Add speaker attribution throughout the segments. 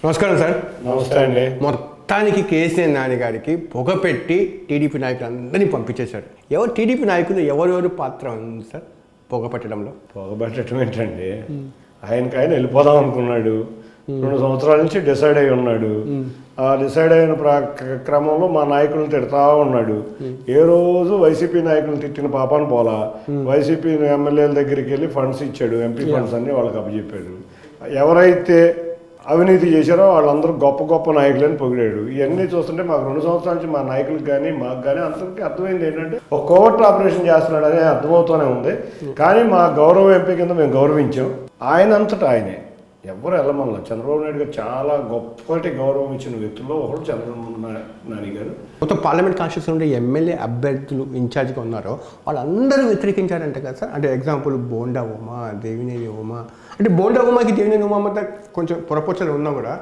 Speaker 1: నమస్కారం సార్.
Speaker 2: నమస్తే అండి.
Speaker 1: మొత్తానికి కేసీఆర్ నాని గారికి పొగ పెట్టి టీడీపీ నాయకులందరినీ పంపించేశారు. ఎవరు టీడీపీ నాయకులు ఎవరెవరు పాత్ర ఉంది సార్ పొగ పెట్టడంలో?
Speaker 2: పొగ పెట్టడం ఏంటండి, ఆయన వెళ్ళిపోదాం అనుకున్నాడు. 2 సంవత్సరాల నుంచి డిసైడ్ అయి ఉన్నాడు. ఆ డిసైడ్ అయిన క్రమంలో మా నాయకులను తిడతా ఉన్నాడు. ఏ రోజు వైసీపీ నాయకులను తిట్టిన పాపాను పోలా. వైసీపీ ఎమ్మెల్యేల దగ్గరికి వెళ్ళి ఫండ్స్ ఇచ్చాడు, ఎంపీ ఫండ్స్ అన్ని వాళ్ళకి అప్పచెప్పాడు. ఎవరైతే అవినీతి చేశారో వాళ్ళందరూ గొప్ప గొప్ప నాయకులని పొగిడాడు. ఇవన్నీ చూస్తుంటే మాకు 2 సంవత్సరాల నుంచి మా నాయకులకు కానీ మాకు కానీ అందరికీ అర్థమైంది ఏంటంటే ఒక కోవర్ట్ ఆపరేషన్ చేస్తున్నాడు అని అర్థమవుతూనే ఉంది. కానీ మా గౌరవ ఎంపీ కింద మేము గౌరవించాం. ఆయన అంతటా ఆయనే, ఎవరు వెళ్ళమన్నా. చంద్రబాబు నాయుడు గారు చాలా గొప్పటి గౌరవం ఇచ్చిన వ్యక్తుల్లో ఒకరు చంద్రబాబు నాయుడు గారు.
Speaker 1: మొత్తం పార్లమెంట్ కాన్స్టిట్యూన్సీ ఉండే ఎమ్మెల్యే అభ్యర్థులు ఇన్ఛార్జ్గా ఉన్నారో వాళ్ళందరూ వ్యతిరేకించారంట కదా సార్. అంటే ఎగ్జాంపుల్ బోండా ఉమా, దేవినేని ఉమా. అంటే బోండా ఉమాకి దేవినేని ఉమా మధ్య కొంచెం పొరపొచ్చలు ఉన్నా కూడా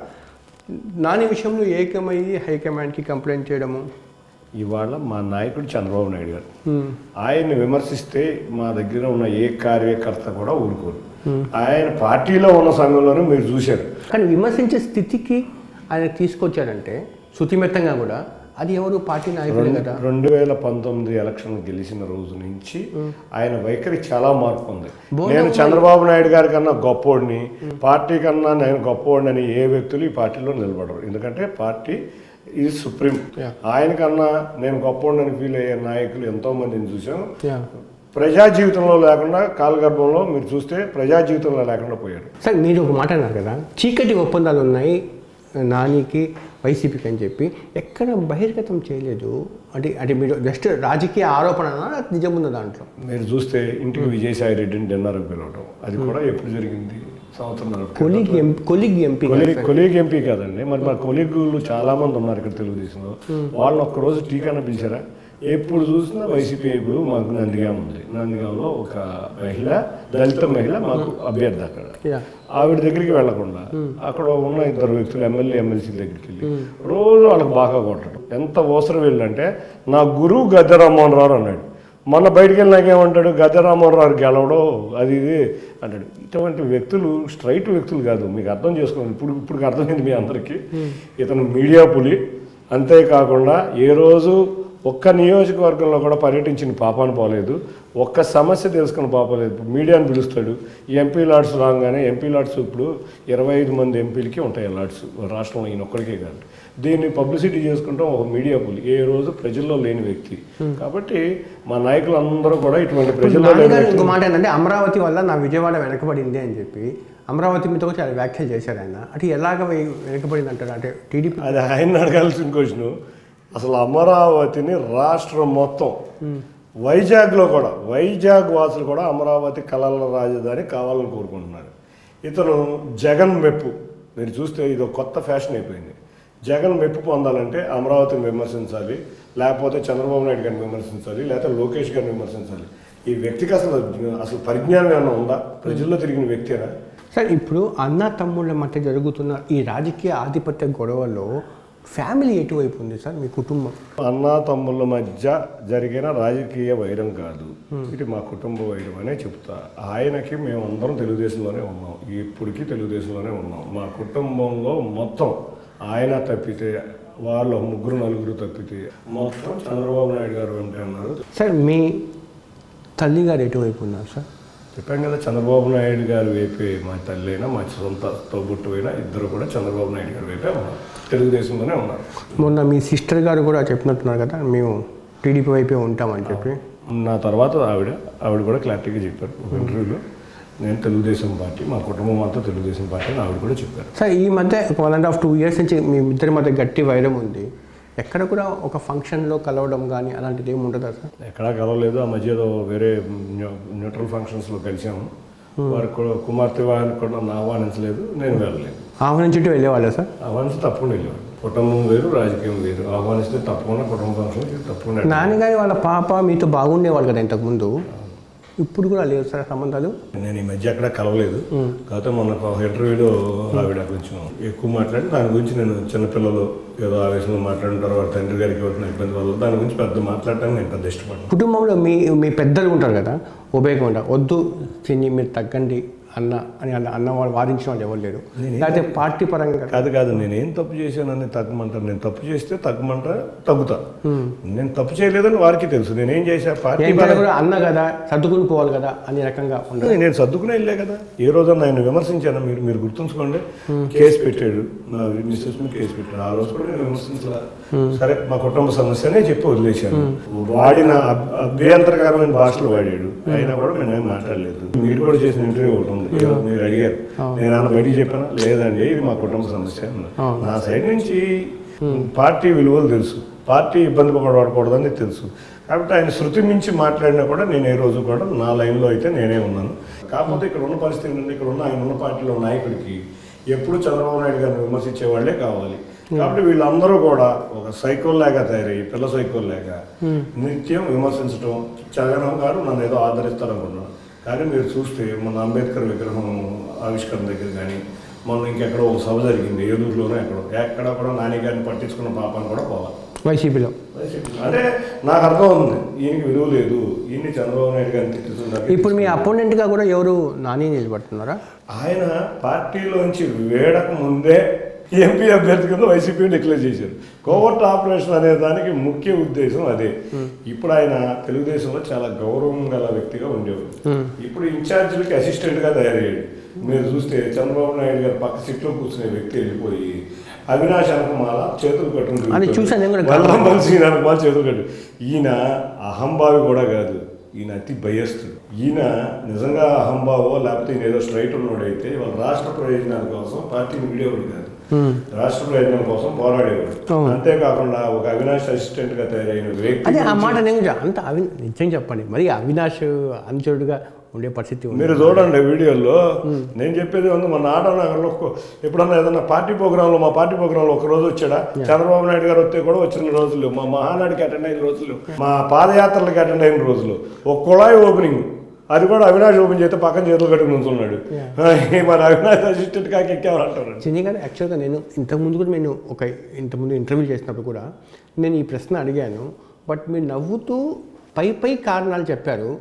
Speaker 1: నాని విషయంలో ఏకమయ్యి హైకమాండ్కి కంప్లైంట్ చేయడము.
Speaker 2: ఇవాళ మా నాయకుడు చంద్రబాబు నాయుడు గారు ఆయన్ని విమర్శిస్తే మా దగ్గర ఉన్న ఏ కార్యకర్త కూడా ఊరుకోరు. ఆయన పార్టీలో ఉన్న సమయంలోనే మీరు చూశారు.
Speaker 1: కానీ విమర్శించే స్థితికి ఆయన తీసుకొచ్చారంటే శుతిమెత్తంగా కూడా అది ఎవరు పార్టీ నాయకులు కదా.
Speaker 2: 2019 ఎలక్షన్ గెలిచిన రోజు నుంచి ఆయన వైఖరి చాలా మార్పు ఉంది. నేను చంద్రబాబు నాయుడు గారి కన్నా గొప్పోడిని, పార్టీ కన్నా నేను గొప్పోడిని అని ఏ వ్యక్తులు ఈ పార్టీలో నిలబడరు. ఎందుకంటే పార్టీ ఇది సుప్రీం. ఆయన కన్నా నేను గొప్పోడిని ఫీల్ అయ్యే నాయకులు ఎంతో మందిని చూసాం. ప్రజా జీవితంలో లేకుండా కాలగర్భంలో మీరు చూస్తే ప్రజా జీవితంలో లేకుండా పోయారు.
Speaker 1: సార్ మీరు ఒక మాట అన్నారు కదా, చీకటి ఒప్పందాలు ఉన్నాయి నానికి వైసీపీకి అని చెప్పి ఎక్కడ బహిర్గతం చేయలేదు. అంటే మీరు జస్ట్ రాజకీయ ఆరోపణ నిజం ఉన్న దాంట్లో
Speaker 2: మీరు చూస్తే ఇంటికి విజయసాయి రెడ్డిని డిన్నర్కి పిలవడం, అది కూడా ఎప్పుడు జరిగింది? కొలీగ్ ఎంపీ కాదండి. మరి మా కొలీగులు చాలా మంది ఉన్నారు ఇక్కడ తెలుగుదేశంలో. వాళ్ళని ఒక్కరోజు టీకాన పిలిచారా? ఎప్పుడు చూసినా వైసీపీ ఇప్పుడు మాకు నందిగాం ఉంది. నందిగాంలో ఒక మహిళ, దళిత మహిళ మాకు అభ్యర్థి. అక్కడ ఆవిడ దగ్గరికి వెళ్లకుండా అక్కడ ఉన్న 2 వ్యక్తులు ఎమ్మెల్సీ దగ్గరికి వెళ్ళి రోజు వాళ్ళకి బాగా కొట్టడం. ఎంత అవసరం వెళ్ళంటే నా గురువు గద్దె రామ్మోహన్ రావు అన్నాడు. మొన్న బయటికి వెళ్ళి నాకేమంటాడు, గద్దె రామ్మోహన్ రావు గెలవడం అది ఇది అంటాడు. ఇటువంటి వ్యక్తులు స్ట్రైట్ వ్యక్తులు కాదు. మీకు అర్థం చేసుకోండి. ఇప్పుడు అర్థమైంది మీ అందరికీ. ఇతను మీడియా పులి. అంతేకాకుండా ఏ రోజు ఒక్క నియోజకవర్గంలో కూడా పర్యటించిన పాపాను పోలేదు. ఒక్క సమస్య తెలుసుకున్న పాపలేదు. మీడియాని పిలుస్తాడు. ఎంపీ లాడ్స్ రాగానే ఎంపీ లాడ్స్ ఇప్పుడు 25 మంది ఎంపీలకి ఉంటాయి లాడ్స్ రాష్ట్రంలో, ఈయన ఒక్కడికే కాదు. దీన్ని పబ్లిసిటీ చేసుకుంటాం ఒక మీడియా పులి. ఏ రోజు ప్రజల్లో లేని వ్యక్తి. కాబట్టి మా నాయకులందరూ కూడా ఇటువంటి ప్రజల్లో లేని వ్యక్తి.
Speaker 1: ఇంకో మాట ఏంటంటే అమరావతి వల్ల నా విజయవాడ వెనకబడింది అని చెప్పి అమరావతి మీద కూడా చాలా వ్యాఖ్యలు చేశారు ఆయన. అంటే ఎలాగ వెనకబడింది అంటారు? అంటే టీడీపీ
Speaker 2: అది ఆయన అడగాల్సిన క్వశ్చన్. అసలు అమరావతిని రాష్ట్రం మొత్తం వైజాగ్లో కూడా వైజాగ్ వాసులు కూడా అమరావతి కళల రాజధాని కావాలని కోరుకుంటున్నారు. ఇతను జగన్ మెప్పు. మీరు చూస్తే ఇది ఒక కొత్త ఫ్యాషన్ అయిపోయింది. జగన్ మెప్పు పొందాలంటే అమరావతిని విమర్శించాలి, లేకపోతే చంద్రబాబు నాయుడు గారిని విమర్శించాలి, లేకపోతే లోకేష్ గారిని విమర్శించాలి. ఈ వ్యక్తికి అసలు పరిజ్ఞానం ఏమైనా ఉందా? ప్రజల్లో తిరిగిన వ్యక్తినా?
Speaker 1: సార్ ఇప్పుడు అన్న తమ్ముళ్ళ మధ్య జరుగుతున్న ఈ రాజకీయ ఆధిపత్య గొడవలో ఫ్యామిలీ ఎటువైపు ఉంది సార్? మీ కుటుంబం
Speaker 2: అన్నా తమ్ముళ్ళ మధ్య జరిగిన రాజకీయ వైరం కాదు, ఇది మా కుటుంబ వైరం అనే చెప్తా. ఆయనకి మేమందరం తెలుగుదేశంలోనే ఉన్నాం, ఇప్పటికీ తెలుగుదేశంలోనే ఉన్నాం. మా కుటుంబంలో మొత్తం ఆయన తప్పితే, వాళ్ళ 3-4 తప్పితే మొత్తం చంద్రబాబు నాయుడు గారు వెంటే ఉన్నారు.
Speaker 1: సార్ మీ తల్లి గారు ఎటువైపు ఉన్నారు సార్?
Speaker 2: చెప్పాం కదా, చంద్రబాబు నాయుడు గారు వైపే మా తల్లి అయినా మా సొంత తోబుట్టు అయినా ఇద్దరు కూడా చంద్రబాబు నాయుడు గారి వైపే ఉన్నారు, తెలుగుదేశంలోనే ఉన్నారు.
Speaker 1: మొన్న మీ సిస్టర్ గారు కూడా చెప్పినట్టున్నారు కదా, మేము టీడీపీ వైపే ఉంటామని చెప్పి.
Speaker 2: నా తర్వాత ఆవిడ కూడా క్లారిటీగా చెప్పారు ఒక ఇంటర్వ్యూలో, నేను తెలుగుదేశం పార్టీ, మా కుటుంబం అంతా తెలుగుదేశం పార్టీ అని ఆవిడ కూడా చెప్పారు.
Speaker 1: సార్ ఈ మధ్య 1.5-2 ఇయర్స్ నుంచి మీ ఇద్దరి మధ్య గట్టి వైరం ఉంది. ఎక్కడ కూడా ఒక ఫంక్షన్లో కలవడం కానీ అలాంటిది ఏమి ఉంటుందా సార్?
Speaker 2: ఎక్కడా కలవలేదు. ఆ మధ్యలో వేరే న్యూట్రల్ ఫంక్షన్స్లో కలిసాము. వారికి కూడా కుమార్తె వారిని కూడా నన్ను ఆహ్వానించలేదు, నేను వెళ్ళలేదు.
Speaker 1: ఆహ్వానించుంటే వెళ్ళేవాళ్ళా సార్?
Speaker 2: ఆహ్వానిస్తే తప్పకుండా వెళ్ళేవాళ్ళు. కుటుంబం వేరు, రాజకీయం వేరు. ఆహ్వానిస్తే తప్పకుండా కుటుంబ ఫంక్షన్ తప్పకుండా.
Speaker 1: నాన్నగారి వాళ్ళ పాప మీతో బాగుండేవాళ్ళు కదా ఇంతకుముందు, ఇప్పుడు కూడా లేవు సార్ సంబంధాలు?
Speaker 2: నేను ఈ మధ్య ఎక్కడ కలవలేదు. కాకపోతే మొన్న ఒక ఇంటర్వ్యూలో ఆవిడ కొంచెం ఎక్కువ మాట్లాడి దాని గురించి, నేను చిన్నపిల్లలు ఏదో ఆవేశంలో మాట్లాడిన తర్వాత తండ్రి గారికి వచ్చిన ఇబ్బంది వల్ల దాని గురించి పెద్ద మాట్లాడటానికి నేను పెద్ద ఇష్టపడ్డాను.
Speaker 1: కుటుంబంలో మీ పెద్దలు ఉంటారు కదా, ఉపయోగం వద్దు చిన్ని మీరు తగ్గండి అన్న అని అన్న వాళ్ళు వాదించిన వాళ్ళు ఎవరు లేరు. లేకపోతే పార్టీ పరంగా
Speaker 2: కాదు నేనేం తప్పు చేశానని తగ్గమంటారు. నేను తప్పు చేస్తే తగ్గుతా. నేను తప్పు చేయలేదని వారికి తెలుసు. నేనేం చేశా, పార్టీ
Speaker 1: కూడా అన్న కదా సర్దుకుని పోవాలి కదా అనే రకంగా ఉండదు.
Speaker 2: నేను సర్దుకునే వెళ్ళే కదా. ఏ రోజన్నా ఆయన విమర్శించాను మీరు గుర్తుంచుకోండి. కేసు పెట్టాడు, నా మిస్సెస్ మీద కేసు పెట్టాడు. ఆ రోజు కూడా నేను విమర్శించలా. సరే మా కుటుంబ సమస్యనే చెప్పి వదిలేశాను. వాడిన అభ్యంతరకరమైన భాషలు వాడాడు, అయినా కూడా నేనేం మాట్లాడలేదు. మీరు కూడా చేసిన ఇంటర్వ్యూ ఒకటి ఉంది, మీరు అడిగారు, నేను అన్న బయటికి చెప్పాను లేదండి ఇది మా కుటుంబ సమస్య. నా సైడ్ నుంచి పార్టీ విలువలు తెలుసు, పార్టీ ఇబ్బంది పడకూడదని తెలుసు. కాబట్టి ఆయన శృతి మించి మాట్లాడినా కూడా నేను ఏ రోజు కూడా నా లైన్లో అయితే నేనే ఉన్నాను. కాకపోతే ఇక్కడ ఉన్న పరిస్థితి ఏంటంటే ఇక్కడ ఉన్న ఆయన ఉన్న పార్టీలో నాయకుడికి ఎప్పుడు చంద్రబాబు నాయుడు గారిని విమర్శించే వాళ్ళే కావాలి. కాబట్టి వీళ్ళందరూ కూడా ఒక సైకోల్లాగా తయారయ్యి, పిల్ల సైకోల్లాగా నిత్యం విమర్శించడం. జగన్ గారు నన్ను ఏదో ఆదరిస్తారనుకున్నాను, కానీ మీరు చూస్తే మన అంబేద్కర్ విగ్రహం ఆవిష్కరణ దగ్గర కానీ మొన్న ఇంకెక్కడో ఒక సభ జరిగింది ఏలూరులోనే, ఎక్కడ కూడా నాని గారిని పట్టించుకున్న పాపాన్ని కూడా పోవాలి
Speaker 1: వైసీపీలో.
Speaker 2: అంటే నాకు అర్థం ఉంది, ఈయనకి విలువ లేదు, ఈయన్ని చంద్రబాబు నాయుడు గారిని తిట్టుతున్నారు.
Speaker 1: ఇప్పుడు మీ అపోనెంట్గా కూడా ఎవరు నాని నిలబడుతున్నారా?
Speaker 2: ఆయన పార్టీలోంచి వేడక ముందే ఎంపీ అభ్యర్థి కింద వైసీపీని డిక్లేర్ చేశారు. కోవర్ట్ ఆపరేషన్ అనే దానికి ముఖ్య ఉద్దేశం అదే. ఇప్పుడు ఆయన తెలుగుదేశంలో చాలా గౌరవం గల వ్యక్తిగా ఉండేవాడు. ఇప్పుడు ఇన్ఛార్జీలకి అసిస్టెంట్గా తయారయ్యాడు. మీరు చూస్తే చంద్రబాబు నాయుడు గారు పక్క సీట్లో కూర్చునే వ్యక్తి వెళ్ళిపోయి అవినాష్ అనకమాల చేతులు కట్టుకుని చేతులు కట్టు. ఈయన అహంభావి కూడా కాదు, ఈయన అతి భయస్తుడు. ఈయన నిజంగా అహంభావో లేకపోతే ఈయన ఏదో స్ట్రైట్ ఉన్నాడైతే వాళ్ళ రాష్ట్ర ప్రయోజనాల కోసం పార్టీని వీడేవాడు కాదు, రాష్ట్ర ప్రయోజనాల కోసం పోరాడేవాడు. అంతేకాకుండా ఒక అవినాష్ అసిస్టెంట్ గా తయారైన వ్యక్తి.
Speaker 1: అదే ఆ మాట అంత నిజం చెప్పండి, మరి అవినాష్ అనుచరుడుగా ఉండే పరిస్థితి
Speaker 2: మీరు చూడండి వీడియోలో. నేను చెప్పేది ఉంది, మన ఆటనగర్లో ఎప్పుడన్నా ఏదన్నా పార్టీ ప్రోగ్రాంలో మా పార్టీ ప్రోగ్రాంలో ఒక రోజు వచ్చాడా, చంద్రబాబు నాయుడు గారు వస్తే కూడా వచ్చిన రోజులు, మా మహానాడికి అటెండ్ అయిన రోజులు, మా పాదయాత్రలకు అటెండ్ అయిన రోజులు, ఒక కుళాయి ఓపెనింగ్ అది కూడా అవినాష్ ఓపెన్ చేస్తే పక్కన చేతులు కట్టుకుని ఉంటున్నాడు. మన అవినాష్ అసిస్టెంట్ కాకి ఎక్కేవారంటారు.
Speaker 1: చిన్ని గారు యాక్చువల్గా నేను ఇంతకుముందు కూడా ఇంతకుముందు ఇంటర్వ్యూ చేసినప్పుడు కూడా నేను ఈ ప్రశ్న అడిగాను. బట్ మీరు నవ్వుతూ పై కారణాలు చెప్పారు,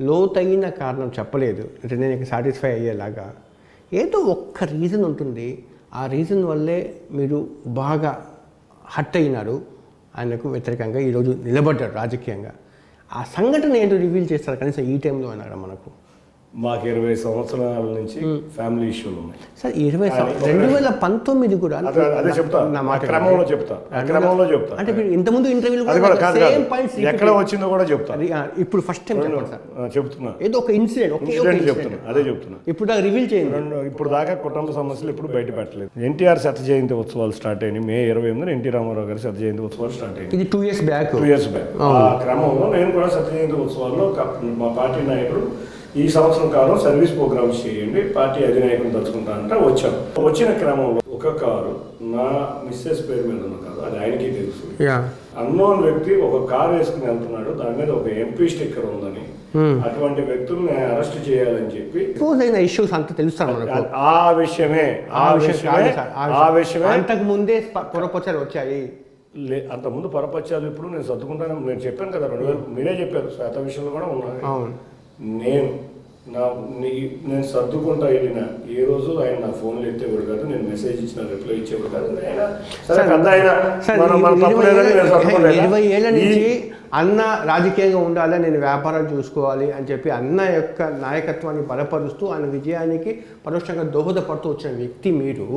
Speaker 1: లోతైన కారణం చెప్పలేదు. అంటే నేను సాటిస్ఫై అయ్యేలాగా ఏదో ఒక్క రీజన్ ఉంటుంది, ఆ రీజన్ వల్లే మీరు బాగా హర్ట్ అయినారు, ఆయనకు వ్యతిరేకంగా ఈరోజు నిలబడ్డారు రాజకీయంగా. ఆ సంఘటన ఏంటో రివీల్ చేస్తారు కనీసం ఈ టైంలో అన్నాడు. మనకు
Speaker 2: మాకు 20 సంవత్సరాల నుంచి ఫ్యామిలీ ఇష్యూలు ఉన్నాయి
Speaker 1: సార్. 2019 కూడా
Speaker 2: అదే చెప్తా, క్రమంలో చెప్తా.
Speaker 1: అంటే మీరు ఇంతకుముందు ఇంటర్వ్యూలో
Speaker 2: ఎక్కడ వచ్చిందో కూడా చెప్తా.
Speaker 1: ఇప్పుడు ఫస్ట్ టైం
Speaker 2: చెప్తున్నా,
Speaker 1: ఏదో ఒక ఇన్సిడెంట్
Speaker 2: చెప్తున్నా, అదే చెప్తున్నా.
Speaker 1: ఇప్పుడు దాకా రివీల్ చేయండి.
Speaker 2: ఇప్పుడు దాకా కుటుంబ సమస్యలు ఇప్పుడు బయట పెట్టలేదు. ఎన్టీఆర్ శత జయంతి ఉత్సవాలు స్టార్ట్ అయినాయి మే 28న. ఎన్టీ రామారావు గారి శత జయంతి ఉత్సవాలు స్టార్ట్ అయ్యాయి.
Speaker 1: ఇది 2 years బ్యాక్.
Speaker 2: ఆ క్రమంలో నేను కూడా శత జయంతి ఉత్సవాల్లో మా పార్టీ నాయకుడు ఈ సంవత్సరం కాలం సర్వీస్ ప్రోగ్రామ్స్ చేయండి, పార్టీ అధినాయకుని తలుచుకుంటా అంటే వచ్చాను. వచ్చిన క్రమంలో ఒక కారు నా మిస్సెస్ పేరు మీద ఉన్న కారు, అది ఆయనకి తెలుసు. అన్నోన్ వ్యక్తి ఒక కారు వేసుకుని వెళ్తున్నాడు, దాని మీద ఒక ఎంపీ స్టిక్కర్ ఉందని, అటువంటి వ్యక్తుల్ని అరెస్ట్ చేయాలని చెప్పి
Speaker 1: ఇష్యూస్ అంతా తెలుస్తాను.
Speaker 2: ఆ విషయమే
Speaker 1: అంతకు ముందే పొరపచ్చాలు వచ్చాయి.
Speaker 2: అంతకుముందు పొరపచ్చాలు ఇప్పుడు నేను సర్దుకుంటాను. నేను చెప్పాను కదా 2000 మీరే చెప్పారు శాత విషయంలో కూడా ఉన్నాయి. నేను సర్దుకుంటా వెళ్ళిన ఏ రోజు ఆయన నా ఫోన్లు ఎత్తేవాడు కాదు, నేను మెసేజ్ ఇచ్చిన రిప్లై ఇచ్చేవాడు కాదు.
Speaker 1: 20 ఏళ్ల నుంచి అన్న రాజకీయంగా ఉండాలి, నేను వ్యాపారం చూసుకోవాలి అని చెప్పి అన్న యొక్క నాయకత్వాన్ని బలపరుస్తూ ఆయన విజయానికి పరోక్షంగా దోహదపడుతూ వచ్చిన వ్యక్తి మీరు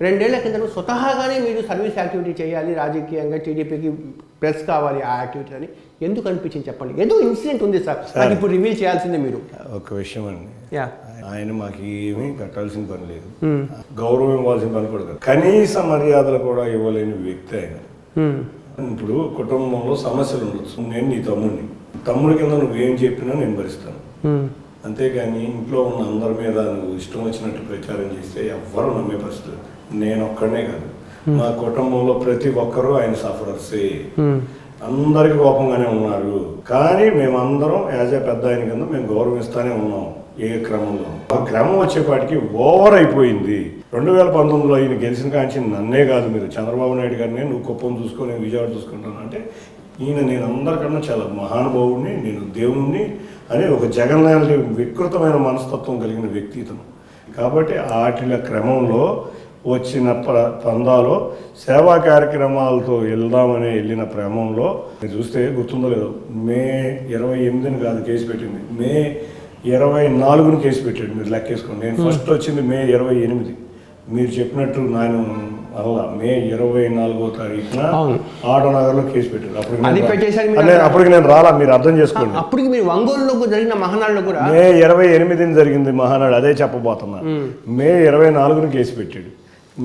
Speaker 1: 2 ఏళ్ల కింద స్వతహాగానే మీరు సర్వీస్ యాక్టివిటీ చేయాలి, రాజకీయంగా టీడీపీకి ప్లస్ కావాలి ఆ యాక్టివిటీ అని ఎందుకు అనిపించింది చెప్పండి. ఏదో ఇన్సిడెంట్ ఉంది సార్, నాకు ఇప్పుడు రివీల్ చేయాల్సిందే. మీరు
Speaker 2: ఒక విషయం అండి, ఆయన మాకు ఏమీ కట్టాల్సిన పని లేదు, గౌరవం ఇవ్వాల్సిన పని కూడా కాదు, కనీస మర్యాదలు కూడా ఇవ్వలేని వ్యక్తి ఆయన. ఇప్పుడు కుటుంబంలో సమస్యలు ఉండొచ్చు, నేను నీ తమ్ముడి కింద నువ్వేం చెప్పినా నేను భరిస్తాను, అంతేగాని ఇంట్లో ఉన్న అందరి మీద నువ్వు ఇష్టం వచ్చినట్టు ప్రచారం చేస్తే ఎవ్వరూ నమ్మే పరిస్థితి. నేను ఒక్కడనే కాదు, మా కుటుంబంలో ప్రతి ఒక్కరూ ఆయన సఫరర్సే, అందరికి కోపంగానే ఉన్నారు. కానీ మేమందరం యాజ్ ఏ పెద్ద ఆయన కింద మేము గౌరవిస్తూనే ఉన్నాం. ఏ క్రమంలో ఆ క్రమం వచ్చేపాటికి ఓవర్ అయిపోయింది. 2019లో ఈయన గెలిచిన కాంచి నన్నే కాదు, మీరు చంద్రబాబు నాయుడు గారిని నువ్వు కుప్పం చూసుకొని విజయవాడ చూసుకుంటాను అంటే ఈయన నేను అందరికన్నా చాలా మహానుభావుడిని, నేను దేవుణ్ణి అనే ఒక జగన్నాథ వికృతమైన మనస్తత్వం కలిగిన వ్యక్తి ఇతను. కాబట్టి వాటిల క్రమంలో వచ్చిన పందాలో సేవా కార్యక్రమాలతో వెళ్దామని వెళ్ళిన క్రమంలో మీరు చూస్తే గుర్తుందో లేదో, మే 28ని కాదు కేసు పెట్టింది, మే 24ని కేసు పెట్టాడు. మీరు లెక్కేసుకోండి. నేను ఫస్ట్ వచ్చింది మే 28. మీరు చెప్పినట్టు నేను అలా మే 24వ తారీఖున ఆటోనగర్లో కేసు పెట్టాడు. అప్పటికి నేను రాలా, మీరు అర్థం చేసుకోండి.
Speaker 1: అప్పటికి మీరు ఒంగోలులో జరిగిన మహానాడులో కూడా
Speaker 2: మే 28ని జరిగింది మహానాడు, అదే చెప్పబోతున్నా. మే 24ని కేసు పెట్టాడు.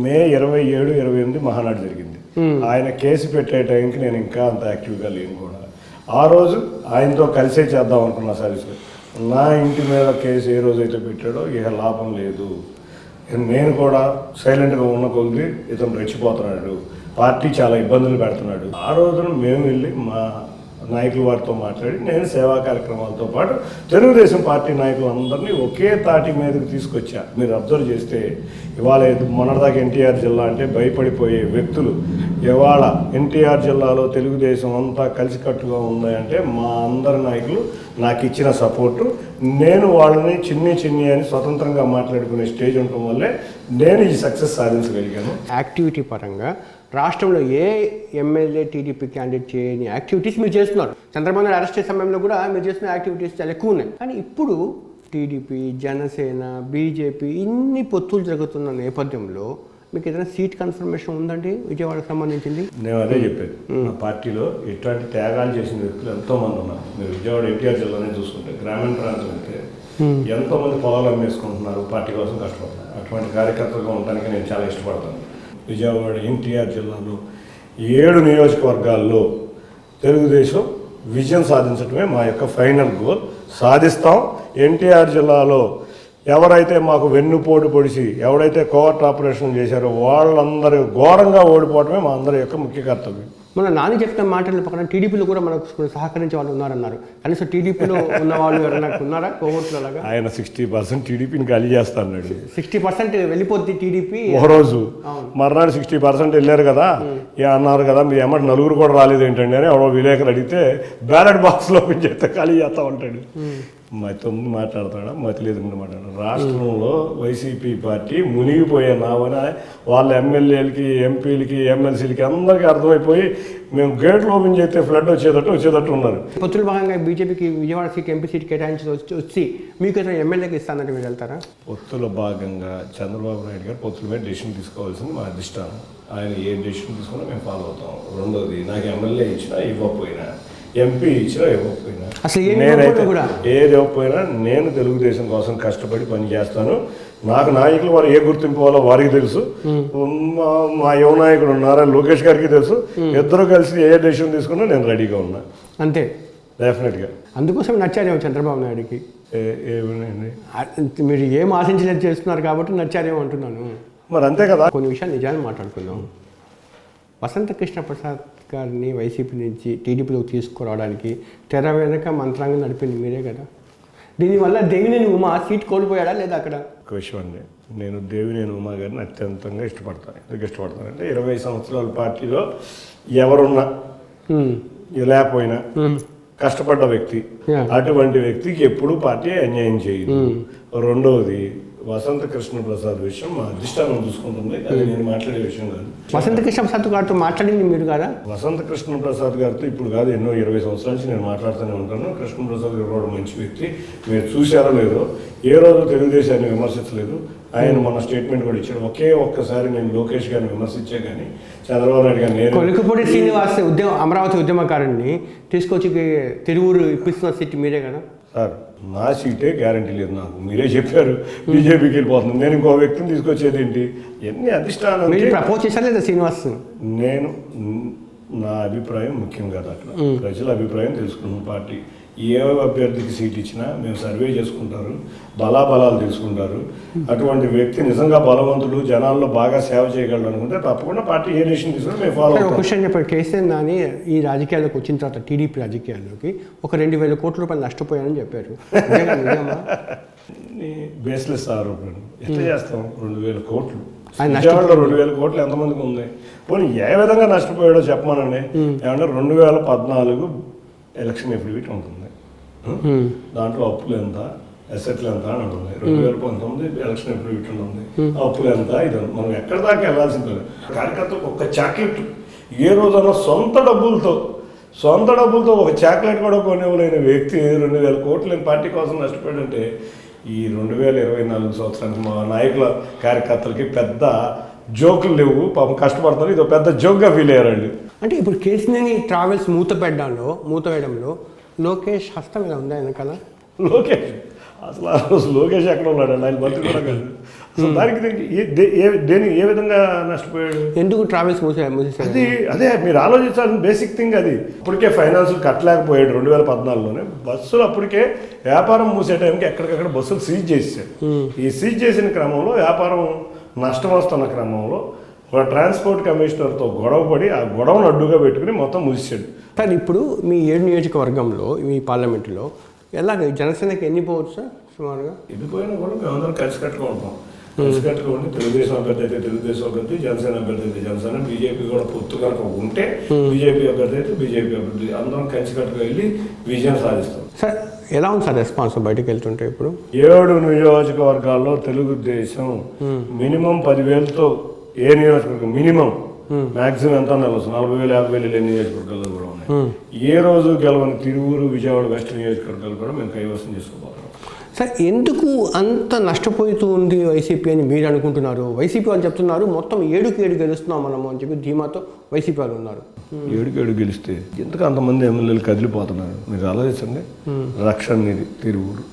Speaker 2: మే 27, 28 మహానాడు జరిగింది. ఆయన కేసు పెట్టే టైంకి నేను ఇంకా అంత యాక్టివ్గా లేను కూడా. ఆ రోజు ఆయనతో కలిసే చేద్దాం అనుకున్నా సర్వీస్లో. నా ఇంటి మీద కేసు ఏ రోజైతే పెట్టాడో ఇక లాభం లేదు. నేను కూడా సైలెంట్గా ఉన్న కొద్ది ఇతను రెచ్చిపోతున్నాడు, పార్టీ చాలా ఇబ్బందులు పెడుతున్నాడు. ఆ రోజున మేము వెళ్ళి మా నాయకుల వారితో మాట్లాడి నేను సేవా కార్యక్రమాలతో పాటు తెలుగుదేశం పార్టీ నాయకులందరినీ ఒకే తాటి మీదకి తీసుకొచ్చా. మీరు అబ్జర్వ్ చేస్తే ఇవాళ మొన్నటిదాకా ఎన్టీఆర్ జిల్లా అంటే భయపడిపోయే వ్యక్తులు ఇవాళ ఎన్టీఆర్ జిల్లాలో తెలుగుదేశం అంతా కలిసికట్టుగా ఉందంటే మా అందరి నాయకులు నాకు ఇచ్చిన సపోర్టు. నేను వాళ్ళని చిన్ని అని స్వతంత్రంగా మాట్లాడుకునే స్టేజ్ ఉండటం వల్లే నేను ఈ సక్సెస్ సాధించగలిగాను.
Speaker 1: యాక్టివిటీ పరంగా రాష్ట్రంలో ఏ ఎమ్మెల్యే టీడీపీ క్యాండిడేట్ చేయని యాక్టివిటీస్ మీరు చేస్తున్నారు. చంద్రబాబు నాయుడు అరెస్ట్ చేసే సమయంలో కూడా మీరు చేస్తున్న యాక్టివిటీస్ చాలా ఎక్కువ ఉన్నాయి. కానీ ఇప్పుడు టీడీపీ, జనసేన, బీజేపీ ఇన్ని పొత్తులు జరుగుతున్న నేపథ్యంలో మీకు ఏదైనా సీట్ కన్ఫర్మేషన్ ఉందండి విజయవాడకు సంబంధించింది?
Speaker 2: నేను అదే చెప్పాను. మా పార్టీలో ఇట్లాంటి త్యాగాలు చేసిన వ్యక్తులు ఎంతోమంది ఉన్నారు. మీరు విజయవాడ ఎన్టీఆర్ జిల్లానే చూసుకుంటే గ్రామీణ ప్రాంతం అయితే ఎంతోమంది పొలాలు అమ్మేసుకుంటున్నారు, పార్టీ కోసం కష్టపడతారు. అటువంటి కార్యకర్తలుగా ఉండడానికి నేను చాలా ఇష్టపడతాను. విజయవాడ ఎన్టీఆర్ జిల్లాలో 7 నియోజకవర్గాల్లో తెలుగుదేశం విజయం సాధించడమే మా యొక్క ఫైనల్ గోల్. సాధిస్తాం. ఎన్టీఆర్ జిల్లాలో ఎవరైతే మాకు వెన్నుపోటు పొడిచి ఎవరైతే కోవర్ట్ ఆపరేషన్ చేశారో వాళ్ళందరూ ఘోరంగా ఓడిపోవడమే మా అందరి యొక్క ముఖ్య కర్తవ్యం.
Speaker 1: మన నాని చెప్పిన మాటల పక్కన టీడీపీలో కూడా మనకు సహకరించే వాళ్ళు ఉన్నారన్నారు. కనీసం టీడీపీలో ఉన్న వాళ్ళు ఎవరైనా ఉన్నారా కోవర్ట్లో లాగా?
Speaker 2: ఆయన 60% టీడీపీని ఖాళీ చేస్తాడు.
Speaker 1: 60% వెళ్ళిపోద్ది టీడీపీ.
Speaker 2: ఒకరోజు మర్నాడు 60% వెళ్ళారు కదా, అన్నారు కదా మీరు ఏమంటే నలుగురు కూడా రాలేదు ఏంటండి అని ఎవరో విలేకరు అడిగితే బ్యాలెట్ బాక్స్లో ఓపెన్ చేస్తే ఖాళీ చేస్తా ఉంటాడు. మతి మాట్లాడతాడా, మతి లేదు మాట్లాడాడు. రాష్ట్రంలో వైసీపీ పార్టీ మునిగిపోయే నావన వాళ్ళ ఎమ్మెల్యేలకి, ఎంపీలకి, ఎమ్మెల్సీలకి అందరికీ అర్థమైపోయి మేము గేట్లు ఓపెన్ చేస్తే ఫ్లడ్ వచ్చేటట్టు ఉన్నారు.
Speaker 1: పొత్తుల భాగంగా బీజేపీకి విజయవాడ సీట్, ఎంపీ సీట్ కేటాయించి వచ్చి మీకు ఏదైనా ఎమ్మెల్యేకి ఇస్తానంటే మీరు వెళ్తారా?
Speaker 2: పొత్తుల భాగంగా చంద్రబాబు నాయుడు గారు పొత్తుల మీద డెసిషన్ తీసుకోవాల్సింది మా అధిష్టానం. ఆయన ఏ డెసిషన్ తీసుకున్నా మేము ఫాలో అవుతాం. రెండోది, నాకు ఎమ్మెల్యే ఇచ్చినా ఇవ్వకపోయినా, ఎంపీ ఇచ్చినా ఇవ్వకపోయినా, నేనైతే ఏది ఇవ్వకపోయినా నేను తెలుగుదేశం కోసం కష్టపడి పనిచేస్తాను. నాకు నాయకులు వారు ఏ గుర్తింపు ఇవ్వాలో వారికి తెలుసు. మా యువ నాయకుడు నారా లోకేష్ గారికి తెలుసు. ఇద్దరు కలిసి ఏ డెసిషన్ తీసుకున్నా నేను రెడీగా ఉన్నా.
Speaker 1: అంతే,
Speaker 2: డెఫినెట్గా.
Speaker 1: అందుకోసం నచ్చారేమో చంద్రబాబు నాయుడుకి.
Speaker 2: ఏమనండి,
Speaker 1: మీరు ఏం ఆశించలేదు చేస్తున్నారు కాబట్టి నచ్చారేమో అంటున్నాను.
Speaker 2: మరి అంతే కదా.
Speaker 1: కొన్ని విషయాలు నిజాన్ని మాట్లాడుకుందాం. వసంత కృష్ణ ప్రసాద్ గారిని వైసీపీ నుంచి టీడీపీలోకి తీసుకురావడానికి తెర వెనక మంత్రాంగం నడిపింది మీరే కదా. దీనివల్ల దేవినేని ఉమా సీట్ కోల్పోయాడా లేదా? అక్కడ
Speaker 2: ఒక విషయం అండి, నేను దేవినేని ఉమా గారిని అత్యంతంగా ఇష్టపడతాను. ఎందుకు ఇష్టపడతానంటే 20 సంవత్సరాల పార్టీలో ఎవరున్నా లేకపోయినా కష్టపడ్డ వ్యక్తి. అటువంటి వ్యక్తికి ఎప్పుడు పార్టీ అన్యాయం చేయదు. రెండవది, వసంత కృష్ణ ప్రసాద్ విషయం మా అధిష్టానం చూసుకుంటుంది, అది నేను మాట్లాడే విషయం కాదు.
Speaker 1: వసంత కృష్ణ ప్రసాద్ గారితో మాట్లాడింది మీరు కదా?
Speaker 2: వసంత కృష్ణ ప్రసాద్ గారితో ఇప్పుడు కాదు, ఎన్నో 20 సంవత్సరాల నుంచి నేను మాట్లాడుతూనే ఉంటాను. కృష్ణ ప్రసాద్ గారు కూడా మంచి వ్యక్తి. మీరు చూశారో లేదో, ఏ రోజు తెలుగుదేశాన్ని విమర్శించలేదు. ఆయన మన స్టేట్మెంట్ కూడా ఇచ్చాడు. ఒక్కసారి నేను లోకేష్ గారిని విమర్శించే కానీ చంద్రబాబు నాయుడు గారిని నేను
Speaker 1: కొలికపూడి శ్రీనివాస్ అమరావతి ఉద్యమకారుడిని తీసుకొచ్చి తిరువురు ఇప్పిస్తున్న సీట్ మీరే కదా
Speaker 2: సార్? నా సీటే గ్యారంటీ లేదు నాకు. మీరే చెప్పారు బీజేపీకి వెళ్ళిపోతుంది. నేను ఇంకో వ్యక్తిని తీసుకొచ్చేది ఏంటి? ఎన్ని అధిష్టానం
Speaker 1: ప్రపోజ్ చేశారు లేదా శ్రీనివాస్?
Speaker 2: నేను నా అభిప్రాయం ముఖ్యం కాదు. అట్లా ప్రజల అభిప్రాయం తెలుసుకున్నాను. పార్టీ ఏ అభ్యర్థికి సీట్ ఇచ్చినా మేము సర్వే చేసుకుంటారు, బలాబలాలు తెలుసుకుంటారు. అటువంటి వ్యక్తి నిజంగా బలవంతుడు, జనాల్లో బాగా సేవ చేయగలడు అనుకుంటే తప్పకుండా పార్టీ ఏ డెసిషన్ తీసుకుని మేము ఫాలో అవుతాం.
Speaker 1: క్వశ్చన్ చెప్పారు, కేసీఆర్ నాని ఈ రాజకీయాల్లోకి వచ్చిన తర్వాత టీడీపీ రాజకీయాల్లోకి ఒక 2,000 కోట్ల రూపాయలు నష్టపోయానని చెప్పారు.
Speaker 2: బేస్లెస్ ఆరోపణలు ఎట్లా చేస్తాం? 2,000 కోట్లు విజయవాడలో 2,000 కోట్లు ఎంతమందికి ఉంది? పోనీ ఏ విధంగా నష్టపోయాడో చెప్పమానండి. ఏమన్నా 2014 ఎలక్షన్ ఎఫిడవిట్ ఉంటుంది, దాంట్లో అప్పులు ఎంత, అసెట్లు ఎంత అని ఉంటుంది. 2019 ఎలక్షన్ ఎఫిడవిట్ ఉంటుంది, అప్పులు ఎంత, ఇది మనం ఎక్కడ దాకా వెళ్ళాల్సింది. కార్యకర్తలకు ఒక్క చాక్లెట్ ఏ రోజన్నా సొంత డబ్బులతో ఒక చాక్లెట్ కూడా కొనివ్వలేని వ్యక్తి 2,000 కోట్లు పార్టీ కోసం నష్టపోయాడంటే ఈ 2024 సంవత్సరానికి మా నాయకుల కార్యకర్తలకి పెద్ద జోకులు లేవు, పాపం కష్టపడుతున్నారు. ఇది పెద్ద జోక్గా ఫీల్ అయ్యారండి.
Speaker 1: అంటే ఇప్పుడు కేసీఆర్ ట్రావెల్స్ మూత వేయడంలో లోకేష్ హస్తం ఇలా ఉందా వెనకాల?
Speaker 2: అసలు లోకేష్ ఎక్కడ ఉన్నాడండి? ఆయన మంత్రి కూడా కాదు. అసలు దానికి ఏ విధంగా నష్టపోయాడు?
Speaker 1: ఎందుకు ట్రావెల్స్ మూసేసాడు?
Speaker 2: అదే మీరు ఆలోచించాల్సిన బేసిక్ థింగ్ అది. ఇప్పటికే ఫైనాన్స్ కట్టలేకపోయాడు 2014లోనే. బస్సులు అప్పటికే వ్యాపారం మూసే టైంకి ఎక్కడికక్కడ బస్సులు సీజ్ చేసేసాడు. ఈ సీజ్ చేసిన క్రమంలో వ్యాపారం నష్టం వస్తున్న క్రమంలో ఒక ట్రాన్స్పోర్ట్ కమిషనర్తో గొడవపడి ఆ గొడవను అడ్డుగా పెట్టుకుని మొత్తం మూసేసాడు.
Speaker 1: సార్ ఇప్పుడు మీ 7 నియోజకవర్గంలో మీ పార్లమెంటులో ఎలాగ జనసేనకి ఎన్ని పోవచ్చు సార్ సుమారుగా?
Speaker 2: ఎన్నిపోయినా కూడా మేమందరం కలిసికట్టుగా ఉంటాం. కలిసికట్టుగా ఉండి తెలుగుదేశం అభ్యర్థి అయితే తెలుగుదేశం అభ్యర్థి, జనసేన అభ్యర్థి అయితే జనసేన, బీజేపీ కూడా పొత్తు కనుక ఉంటే బీజేపీ అభ్యర్థి అయితే బీజేపీ అభ్యర్థి, అందరం కలిసికట్టుగా వెళ్ళి విజయం సాధిస్తాం.
Speaker 1: సార్ ఎలా ఉంది సార్ రెస్పాన్స్ బయటకు వెళ్తుంటే? ఇప్పుడు
Speaker 2: 7 నియోజకవర్గాల్లో తెలుగుదేశం మినిమం 10,000తో ఏ నియోజకవర్గం మినిమం మ్యాక్సిమం ఎంత తెలుసు 40,000 50,000 నియోజకవర్గాల్లో కూడా ఉన్నాయి. ఏ రోజు గెలవని తిరువూరు, విజయవాడ వెస్ట్ నియోజకవర్గాలు కూడా మేము కైవసం చేసుకోబోతున్నాం.
Speaker 1: సార్ ఎందుకు అంత నష్టపోతూ ఉంది వైసీపీ అని మీరు అనుకుంటున్నారు? వైసీపీ వాళ్ళు చెప్తున్నారు మొత్తం 7కి 7 గెలుస్తున్నాం మనము అని చెప్పి ధీమాతో వైసీపీ వాళ్ళు ఉన్నారు.
Speaker 2: 7కి 7 గెలిస్తే ఎందుకు అంతమంది ఎమ్మెల్యేలు కదిలిపోతున్నారు మీరు ఆలోచించండి. రక్షణ నిధి తిరువూరు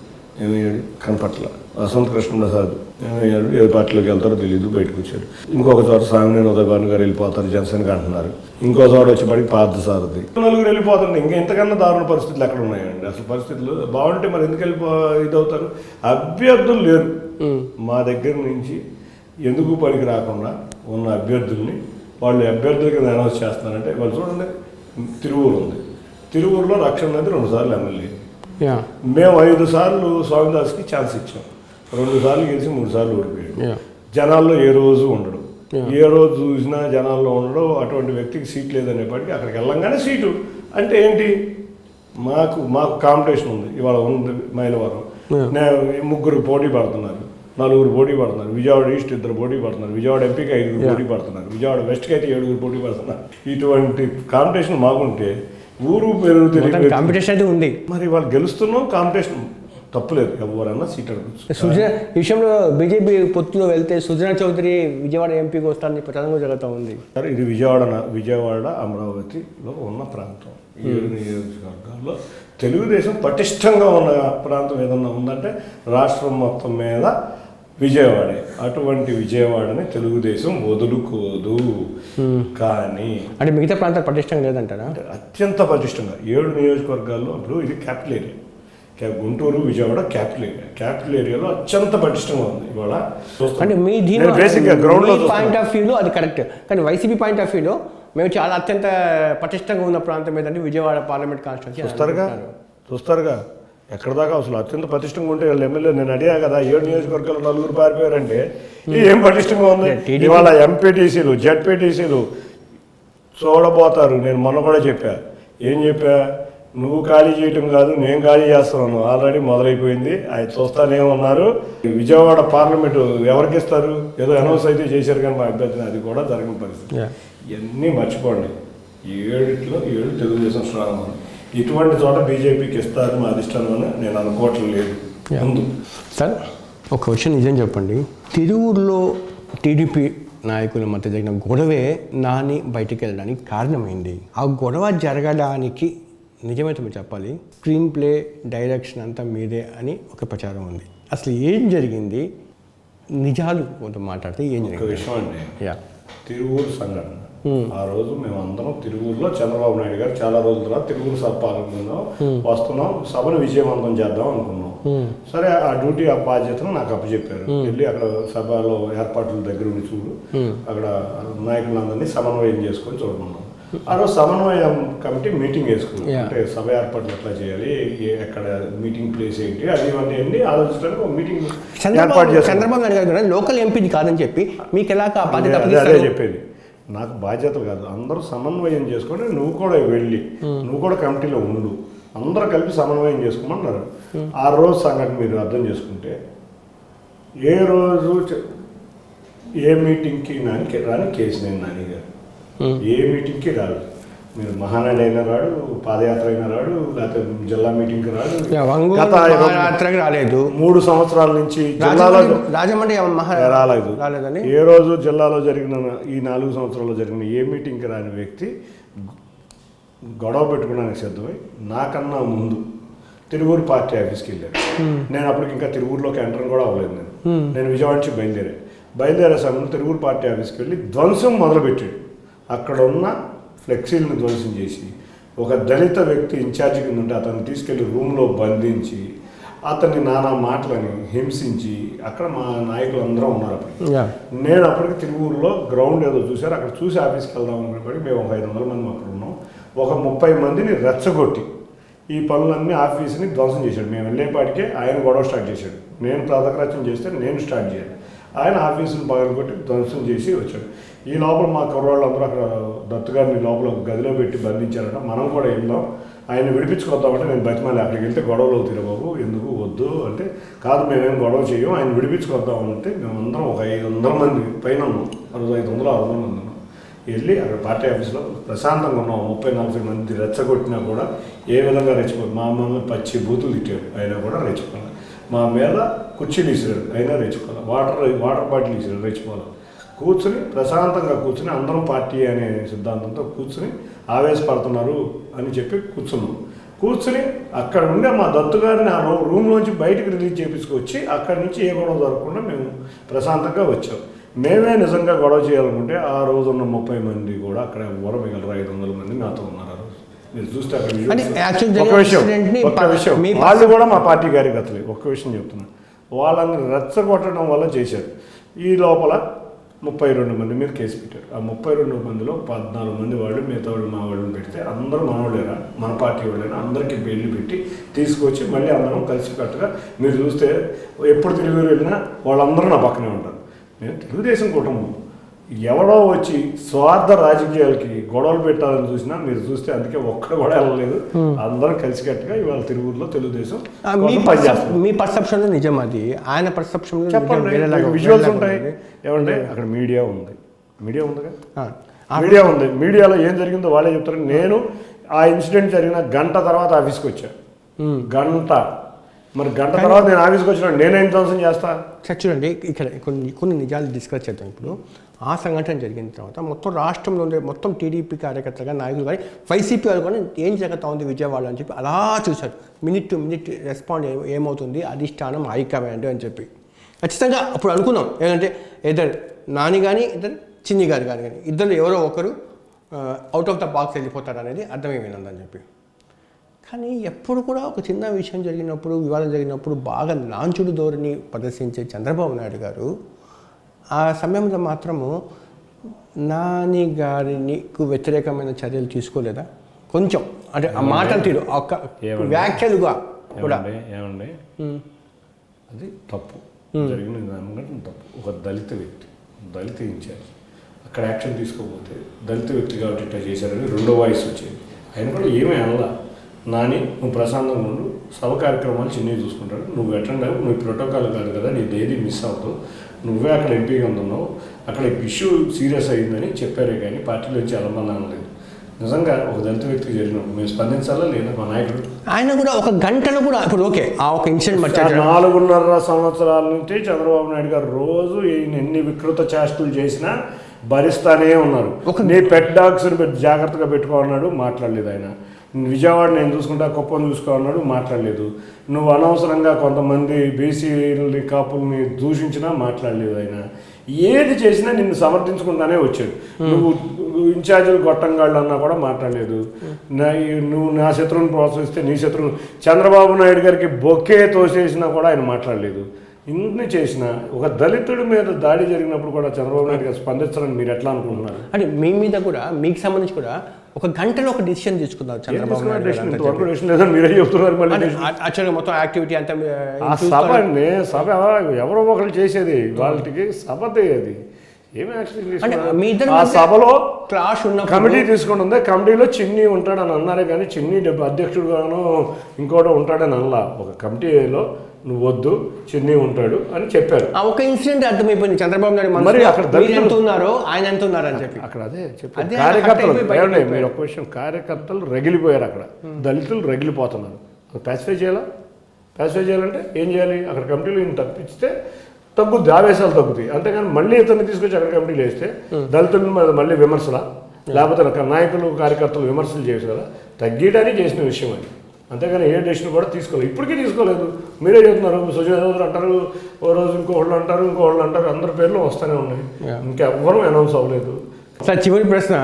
Speaker 2: ఏమయ్యాడు? కనపట్ల. వసంత కృష్ణప్రసాద్ ఏమయ్యాడు? ఏ పార్టీలోకి వెళ్తారో తెలియదు, బయటకు వచ్చాడు. ఇంకొక చోట సామినేని ఉదయభాను గారు వెళ్ళిపోతారు జనసేనకి అంటున్నారు. ఇంకో చోట వచ్చి పార్థసారథి 4 వెళ్ళిపోతారు. ఇంకా ఇంతకన్నా దారుణ పరిస్థితులు ఎక్కడ ఉన్నాయండి? అసలు పరిస్థితులు బాగుంటే మరి ఎందుకు ఇదవుతారు? అభ్యర్థులు లేరు మా దగ్గర నుంచి. ఎందుకు పనికి రాకుండా ఉన్న అభ్యర్థుల్ని వాళ్ళు అభ్యర్థుల కింద అనౌన్స్ చేస్తున్నారంటే వాళ్ళు చూడండి. తిరువూరు ఉంది, తిరువూరులో రక్షణ అనేది 2 సార్లు ఎమ్మెల్యే. మేము 5 సార్లు స్వామిదాస్కి ఛాన్స్ ఇచ్చాం. 2 సార్లు గెలిచి 3 సార్లు ఓడిపోయాడు. జనాల్లో ఏ రోజు ఉండడు, ఏ రోజు చూసినా జనాల్లో ఉండడు. అటువంటి వ్యక్తికి సీట్ లేదనేప్పటికీ అక్కడికి వెళ్ళంగానే సీటు అంటే ఏంటి? మాకు కాంపిటీషన్ ఉంది. ఇవాళ ఉంది మైలవరం, 3 పోటీ పడుతున్నారు, 4 పోటీ పడుతున్నారు. విజయవాడ ఈస్ట్ 2 పోటీ పడుతున్నారు. విజయవాడ ఎంపీకి 5 పోటీ పడుతున్నారు. విజయవాడ వెస్ట్కి అయితే 7 పోటీ పడుతున్నారు. ఇటువంటి కాంపిటీషన్ మాకుంటే ఊరు పేరు
Speaker 1: కాంపిటీషన్ అయితే ఉంది.
Speaker 2: మరి వాళ్ళు గెలుస్తున్నాం, కాంపిటీషన్ తప్పులేదు, ఎవరైనా సీట్ అడగచ్చు.
Speaker 1: ఈ విషయంలో బీజేపీ పొత్తులో వెళ్తే సుజనా చౌదరి విజయవాడ ఎంపీకి వస్తారని ప్రచారంగా జరుగుతూ ఉంది.
Speaker 2: సరే, ఇది విజయవాడ అమరావతిలో ఉన్న ప్రాంతం. 7 నియోజకవర్గాల్లో తెలుగుదేశం పటిష్టంగా ఉన్న ప్రాంతం ఏదన్నా ఉందంటే రాష్ట్రం మొత్తం మీద విజయవాడే. అటువంటి విజయవాడని తెలుగుదేశం వదులుకోదు. కానీ
Speaker 1: అంటే మిగతా ప్రాంతాలు పటిష్టంగా లేదంటారా?
Speaker 2: అత్యంత పటిష్టంగా 7 నియోజకవర్గాల్లో. ఇప్పుడు ఇది capital area, Guntur Vijayawada capital ఏరియాలో అత్యంత పటిష్టంగా ఉంది ఇవాళ.
Speaker 1: అంటే మీ పాయింట్ ఆఫ్ వ్యూలో అది కరెక్ట్, కానీ వైసీపీ పాయింట్ ఆఫ్ వ్యూలో మేము చాలా అత్యంత పటిష్టంగా ఉన్న ప్రాంతం ఏదంటే విజయవాడ పార్లమెంట్ కాన్స్టిట్యూన్సీ.
Speaker 2: చూస్తారుగా ఎక్కడ దాకా అసలు అత్యంత పటిష్టంగా ఉంటే వాళ్ళు ఎమ్మెల్యే. నేను అడిగా కదా 7 నియోజకవర్గాలు 4 పారిపోయారంటే ఏం పటిష్టంగా ఉంది? ఇవాళ ఎంపీటీసీలు జడ్పీటీసీలు చూడబోతారు. నేను మొన్న కూడా చెప్పా, ఏం చెప్పా? నువ్వు ఖాళీ చేయటం కాదు, నేను ఖాళీ చేస్తున్నాను. ఆల్రెడీ మొదలైపోయింది. ఆయన చూస్తానేమన్నారు. విజయవాడ పార్లమెంటు ఎవరికి ఇస్తారు? ఏదో అనౌన్స్ అయితే చేశారు కానీ మా అభ్యర్థిని, అది కూడా జరగని పరిస్థితి. ఇవన్నీ మర్చిపోండి. 7 తెలుగుదేశం స్ట్రాంగ్ ఉంది. ఇటువంటి చోట బీజేపీకి ఇస్తారు మా అధిష్టానం అని నేను అనుకోవట్లేదు. ముందు
Speaker 1: సార్ ఒక విషయం నిజం చెప్పండి, తిరువూరులో టీడీపీ నాయకుల మధ్య జరిగిన గొడవే నాని బయటికి వెళ్ళడానికి కారణమైంది. ఆ గొడవ జరగడానికి నిజమైతే మీరు చెప్పాలి, స్క్రీన్ ప్లే డైరెక్షన్ అంతా మీదే అని ఒక ప్రచారం ఉంది. అసలు ఏం జరిగింది? నిజాలు కొంత మాట్లాడితే ఏం జరిగింది?
Speaker 2: విషయం అండి, తిరువూరు సంఘటన. ఆ రోజు మేమందరం తిరువూరులో చంద్రబాబు నాయుడు గారు చాలా రోజుల తర్వాత తిరువూరు సభ పాల్గొన్నాం, వస్తున్నాం, సభను విజయవంతం చేద్దాం అనుకున్నాం. సరే, ఆ డ్యూటీ ఆ బాధ్యతను నాకు అప్పచెప్పారు. వెళ్ళి అక్కడ సభలో ఏర్పాట్ల దగ్గర ఉండి చూడు, అక్కడ నాయకులందరినీ సమన్వయం చేసుకొని చూడమన్నాం. ఆ రోజు సమన్వయం కమిటీ మీటింగ్ వేసుకున్నాం.
Speaker 1: Yeah.
Speaker 2: అంటే సభ ఏర్పాట్లు ఎట్లా చేయాలి, ఎక్కడ మీటింగ్ ప్లేస్ ఏంటి, అది ఇవన్నీ అన్ని ఆలోచించడానికి ఒక మీటింగ్ ఏర్పాటు చేస్తాం.
Speaker 1: చంద్రబాబు నాయుడు గారు లోకల్ ఎంపీని కాదని చెప్పి మీకు ఎలా ఆ బాధ్యత
Speaker 2: అదే
Speaker 1: అప్పగిస్తారు?
Speaker 2: చెప్పేది, నాకు బాధ్యతలు కాదు, అందరూ సమన్వయం చేసుకొని నువ్వు కూడా వెళ్ళి నువ్వు కూడా కమిటీలో ఉండు, అందరూ కలిపి సమన్వయం చేసుకోమన్నారు. ఆ రోజు సంగతి మీరు అర్థం చేసుకుంటే ఏ రోజు ఏ మీటింగ్కి రాని కేసినేని నాని గారు ఏ మీటింగ్కి రాడు. మీరు మహానాడు అయినా రాడు, పాదయాత్ర అయినా రాడు, లేకపోతే జిల్లా మీటింగ్కి రాడు.
Speaker 1: మహాయాత్రకి రాలేదు.
Speaker 2: 3 సంవత్సరాల నుంచి జిల్లాలో
Speaker 1: రాజమండ్రి
Speaker 2: రాలేదని ఏ రోజు జిల్లాలో జరిగిన ఈ 4 సంవత్సరాల్లో జరిగిన ఏ మీటింగ్కి రాని వ్యక్తి గొడవ పెట్టుకోవడానికి సిద్ధమై నాకన్నా ముందు తిరువూరు పార్టీ ఆఫీస్కి వెళ్ళారు. నేను అప్పటికి ఇంకా తిరువూరులోకి ఎంటర్ కూడా అవ్వలేదు. నేను విజయవాడ నుంచి బయలుదేరే సమయంలో తిరువూరు పార్టీ ఆఫీస్కి వెళ్ళి ధ్వంసం మొదలుపెట్టాడు. అక్కడ ఉన్న ఫ్లెక్సీలను ధ్వంసం చేసి ఒక దళిత వ్యక్తి ఇన్ఛార్జి కింద ఉంటే అతన్ని తీసుకెళ్లి రూమ్లో బంధించి అతన్ని నానా మాటలని హింసించి అక్కడ మా నాయకులు అందరూ ఉన్నారు. అప్పుడు నేను అప్పటికి తిరువూరులో గ్రౌండ్ ఏదో చూశారు, అక్కడ చూసి ఆఫీస్కి వెళ్దాం అనుకున్నప్పటికీ మేము ఒక 500 మంది అక్కడ ఉన్నాం. ఒక 30 మందిని రెచ్చగొట్టి ఈ పనులన్నీ ఆఫీస్ని ధ్వంసం చేశాడు. మేము వెళ్ళేపాటికే ఆయన గొడవ స్టార్ట్ చేశాడు. నేను ప్రాతకరచన చేస్తే నేను స్టార్ట్ చేయాలి, ఆయన ఆఫీసును పగలగొట్టి ధ్వంసం చేసి వచ్చాడు. ఈ లోపల మా కుర్రాళ్ళందరూ అక్కడ దత్తుగారిని లోపల ఒక గదిలో పెట్టి బంధించారట. మనం కూడా వెళ్దాం, ఆయన విడిపించుకొద్దామంటే నేను బతిమాలి, అక్కడికి వెళ్తే గొడవలు అవుతారు బాబు, ఎందుకు వద్దు అంటే, కాదు మేమేం గొడవ చేయం, ఆయన విడిపించుకొద్దామంటే మేమందరం ఒక 500 మంది పైన ఉన్నాం. ఆ రోజు 500-600 మంది ఉన్నాం. వెళ్ళి అక్కడ పార్టీ ఆఫీస్లో ప్రశాంతంగా ఉన్నాం. 30-40 మంది రెచ్చగొట్టినా కూడా ఏ విధంగా రెచ్చిపోయి మా అమ్మ పచ్చి బూతులు తిట్టారు, అయినా కూడా రెచ్చిపోవాలి. మా మీద కుర్చీలు ఇసిరారు, అయినా రెచ్చిపోవాలి. Water bottle ఇసిరారు, రెచ్చిపోవాలి. కూర్చుని ప్రశాంతంగా కూర్చుని అందరం పార్టీ అనే సిద్ధాంతంతో కూర్చుని ఆవేశపడుతున్నారు అని చెప్పి కూర్చుని అక్కడ ఉండే మా దత్తుగారిని ఆ రూమ్లోంచి బయటకు రిలీజ్ చేయించుకొచ్చి అక్కడి నుంచి ఏ గొడవ జరగకుండా మేము ప్రశాంతంగా వచ్చాం. మేమే నిజంగా గొడవ చేయాలనుకుంటే ఆ రోజు ఉన్న 30 మంది కూడా అక్కడ ఎవరు మిగలరు, 500 మంది నాతో ఉన్నారు. ఆ రోజు మీరు చూస్తే అక్కడ ఒక్క విషయం వాళ్ళు కూడా మా పార్టీ కార్యకర్తలే. ఒక్క విషయం చెప్తున్నాను, వాళ్ళని రెచ్చగొట్టడం వల్ల చేశారు. ఈ లోపల 32 మంది మీద కేసు పెట్టారు. ఆ 32 మందిలో 14 మంది వాళ్ళు మిగతా వాళ్ళు మా వాళ్ళని పెడితే అందరూ మనవాళ్ళేరా, మన పార్టీ వాళ్ళైనా అందరికీ బెయిల్ పెట్టి తీసుకొచ్చి మళ్ళీ అందరం కలిసికట్టుగా మీరు చూస్తే ఎప్పుడు తిరిగి వెళ్ళినా వాళ్ళందరూ నా పక్కనే ఉంటారు. నేను తెలుగుదేశం కుటుంబం, ఎవడో వచ్చి స్వార్థ రాజకీయాలకి గొడవలు పెట్టాలని చూసినా మీరు చూస్తే అందుకే ఒక్కడ కూడా వెళ్ళలేదు. అందరూ కలిసికట్టుగా ఇవాళ తిరువురులో తెలుగుదేశం
Speaker 1: మీ పర్సెప్షన్ నిజం, అది ఆయన పర్సెప్షన్
Speaker 2: చెప్పండి. విజువల్స్ ఉంటాయి ఏమంటే అక్కడ మీడియా ఉందిగా, మీడియా ఉంది. మీడియాలో ఏం జరిగిందో వాళ్ళే చెప్తారు. నేను ఆ ఇన్సిడెంట్ జరిగిన గంట తర్వాత ఆఫీస్కి వచ్చా. గంట తర్వాత నేను ఆఫీస్కి వచ్చిన నేనేం ధ్వంసం చేస్తా?
Speaker 1: చూడండి, ఇక్కడ కొన్ని నిజాలు డిస్కస్ చేద్దాం. ఇప్పుడు ఆ సంఘటన జరిగిన తర్వాత మొత్తం రాష్ట్రంలో ఉండే మొత్తం టీడీపీ కార్యకర్తలుగా నాయకులు కానీ వైసీపీ వాళ్ళు కానీ ఏం జరుగుతూ ఉంది విజయవాడ అని చెప్పి అలా చూశారు. మినిట్ టు మినిట్ రెస్పాండ్ ఏమవుతుంది అధిష్టానం హైకమాండ్ అని చెప్పి ఖచ్చితంగా అప్పుడు అనుకున్నాం. ఏంటంటే ఇద్దరు నాని కానీ ఇద్దరు చిన్ని గారు కానీ ఇద్దరు ఎవరో ఒకరు అవుట్ ఆఫ్ ద బాక్స్ వెళ్ళిపోతారు అనేది అర్థమైపోయిందని చెప్పి. కానీ ఎప్పుడు కూడా ఒక చిన్న విషయం జరిగినప్పుడు, వివాదం జరిగినప్పుడు బాగా లాంఛుడు ధోరణి ప్రదర్శించే చంద్రబాబు నాయుడు గారు ఆ సమయంలో మాత్రము నాని గారికి వ్యతిరేకమైన చర్యలు తీసుకోలేదా? కొంచెం అంటే ఆ మాటలు తీరు ఒక వ్యాఖ్యలుగా కూడా
Speaker 2: ఏమండి అది తప్పు జరిగిన తప్పు. ఒక దళిత వ్యక్తి, దళిత ఇన్ఛార్జ్ అక్కడ యాక్షన్ తీసుకోకపోతే దళిత వ్యక్తి కాబట్టి ఇట్లా చేశారని రెండో వాయిస్ వచ్చేది. ఆయన కూడా ఏమీ అనలా, నాని నువ్వు ప్రశాంతంగా ఉండు, సభ కార్యక్రమాలు చిన్నవి చూసుకుంటాడు, నువ్వు అటెండ్ అవ్వు, నువ్వు ప్రోటోకాల్ కాదు కదా, నీ ఏది మిస్ అవుతావు, నువ్వే అక్కడ ఎంపీగా ఉన్నావు, అక్కడ ఇష్యూ సీరియస్ అయ్యిందని చెప్పారే కానీ పార్టీలోంచి అలమన్నాను లేదు. నిజంగా ఒక దళిత వ్యక్తికి జరిగినప్పుడు మేము స్పందించాలా లేదా? మా నాయకుడు
Speaker 1: ఆయన కూడా ఒక గంటలో కూడా ఇప్పుడు ఓకే ఆ ఒక ఇన్సిడెంట్
Speaker 2: 4.5 సంవత్సరాల నుంచి చంద్రబాబు నాయుడు గారు రోజు ఎన్ని వికృత చేష్టలు చేసినా భరిస్తానే ఉన్నారు. నీ పెట్ డాగ్స్ని జాగ్రత్తగా పెట్టుకోన్నాడు, మాట్లాడలేదు ఆయన. విజయవాడ నేను చూసుకుంటా, కుప్పం చూసుకోన్నాడు, మాట్లాడలేదు. నువ్వు అనవసరంగా కొంతమంది బీసీలని కాపుల్ని దూషించినా మాట్లాడలేదు ఆయన. ఏది చేసినా నిన్ను సమర్థించుకుంటానే వచ్చాడు. నువ్వు ఇన్ఛార్జీలు గొట్టంగాళ్ళు అన్నా కూడా మాట్లాడలేదు. నువ్వు నా శత్రువుని ప్రోత్సహిస్తే నీ శత్రువు చంద్రబాబు నాయుడు గారికి బొక్కే తోసేసినా కూడా ఆయన మాట్లాడలేదు. ఇన్ని చేసిన ఒక దళితుడి మీద దాడి జరిగినప్పుడు కూడా చంద్రబాబు నాయుడు గారు స్పందించాలని మీరు ఎట్లా అనుకుంటున్నారు?
Speaker 1: అంటే మీ మీద కూడా మీకు సంబంధించి కూడా ఒక గంటలో ఒక డిసిషన్ తీసుకున్నారు చంద్రబాబు నాయుడు గారు అంతా
Speaker 2: ఇంతవరకు డెసిషన్ లేదని మీరే చెప్తున్నారు. మళ్ళీ
Speaker 1: యాక్చువల్గా మొత్తం యాక్టివిటీ అంతా
Speaker 2: ఆ సభ ఎవరో ఒకరు చేసేది, వాళ్ళకి సభతే అది. ఏమి యాక్షన్ ఆ సభలో
Speaker 1: క్లాష్ ఉన్న
Speaker 2: కమిటీ తీసుకుని ఉంది. కమిటీలో చిన్ని ఉంటాడని అన్నారే కానీ చిన్ని అధ్యక్షుడుగాను ఇంకోటి ఉంటాడని అనలా. ఒక కమిటీలో నువ్వు వద్దు, చిన్ని ఉంటాడు అని చెప్పారు.
Speaker 1: ఒక ఇన్సిడెంట్ అర్థమైపోయింది చంద్రబాబు నాయుడు
Speaker 2: మరి అక్కడ
Speaker 1: ఎంత ఉన్నారో ఆయన ఎంత ఉన్నారు అని చెప్పి
Speaker 2: అక్కడ అదే చెప్పారు. కార్యకర్తలు మీరు ఒక విషయం, కార్యకర్తలు రగిలిపోయారు. అక్కడ దళితులు రగిలిపోతున్నారు. ప్యాసిఫై చేయాలా? ప్యాసిఫై చేయాలంటే ఏం చేయాలి? అక్కడ కమిటీలో ఈయన తప్పిస్తే తగ్గుద్ది, ఆవేశాలు తగ్గుతాయి. అంతేగాని మళ్ళీ ఇతన్ని తీసుకొచ్చి అక్కడ కమిటీలు వేస్తే దళితులను మళ్ళీ విమర్శలా, లేకపోతే నాయకులు కార్యకర్తలు విమర్శలు చేసారా? తగ్గడానికి చేసిన విషయం అది. అంతేగాని ఏ డెసిషన్ కూడా తీసుకోలేదు, ఇప్పటికీ తీసుకోలేదు. మీరే చెప్తున్నారు, సుజనా చౌదరి అంటారు, ఓ రోజు ఇంకోళ్ళు అంటారు, అందరి పేర్లు వస్తూనే ఉన్నాయి. ఇంకెవ్వరూ అనౌన్స్ అవ్వలేదు.
Speaker 1: సార్ చివరి ప్రశ్న,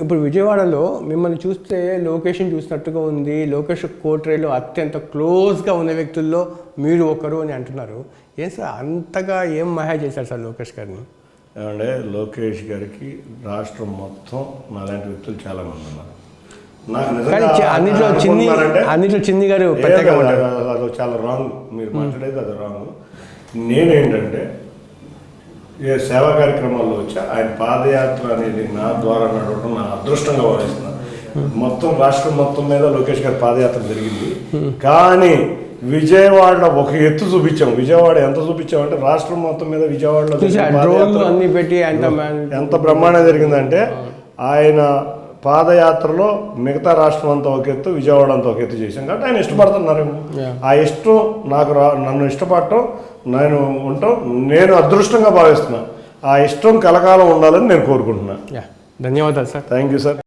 Speaker 1: ఇప్పుడు విజయవాడలో మిమ్మల్ని చూస్తే లొకేషన్ చూసినట్టుగా ఉంది. లోకేష్ కోట్రేలో అత్యంత క్లోజ్గా ఉన్న వ్యక్తుల్లో మీరు ఒకరు అని అంటున్నారు. ఏం సార్ అంతగా ఏం మహా చేశారు సార్ లోకేష్ గారిని?
Speaker 2: ఏమంటే లోకేష్ గారికి రాష్ట్రం మొత్తం నాలాంటి వ్యక్తులు చాలామంది ఉన్నారు.
Speaker 1: అన్నిట్లో చిన్ని గారు
Speaker 2: అది చాలా రాంగ్, మీరు మాట్లాడేది అది రాంగ్. నేనేంటంటే సేవా కార్యక్రమాల్లో వచ్చి ఆయన పాదయాత్ర అనేది నా ద్వారా నడవడం నా అదృష్టంగా భావిస్తున్నాను. మొత్తం రాష్ట్రం మొత్తం మీద లోకేష్ గారి పాదయాత్ర జరిగింది. కానీ విజయవాడలో ఒక ఎత్తు చూపించాం. విజయవాడ ఎంత చూపించామంటే రాష్ట్రం మొత్తం మీద విజయవాడలో ఎంత బ్రహ్మాండంగా జరిగిందంటే ఆయన పాదయాత్రలో మిగతా రాష్ట్రం అంతా ఒక ఎత్తు, విజయవాడ అంతా ఒక ఎత్తు చేశాం. కాబట్టి ఆయన ఇష్టపడుతున్నారేమో. ఆ ఇష్టం నాకు నన్ను ఇష్టపడటం, నేను అదృష్టంగా భావిస్తున్నాను. ఆ ఇష్టం కలకాలం ఉండాలని నేను కోరుకుంటున్నాను.
Speaker 1: ధన్యవాదాలు సార్.
Speaker 2: Thank you sir.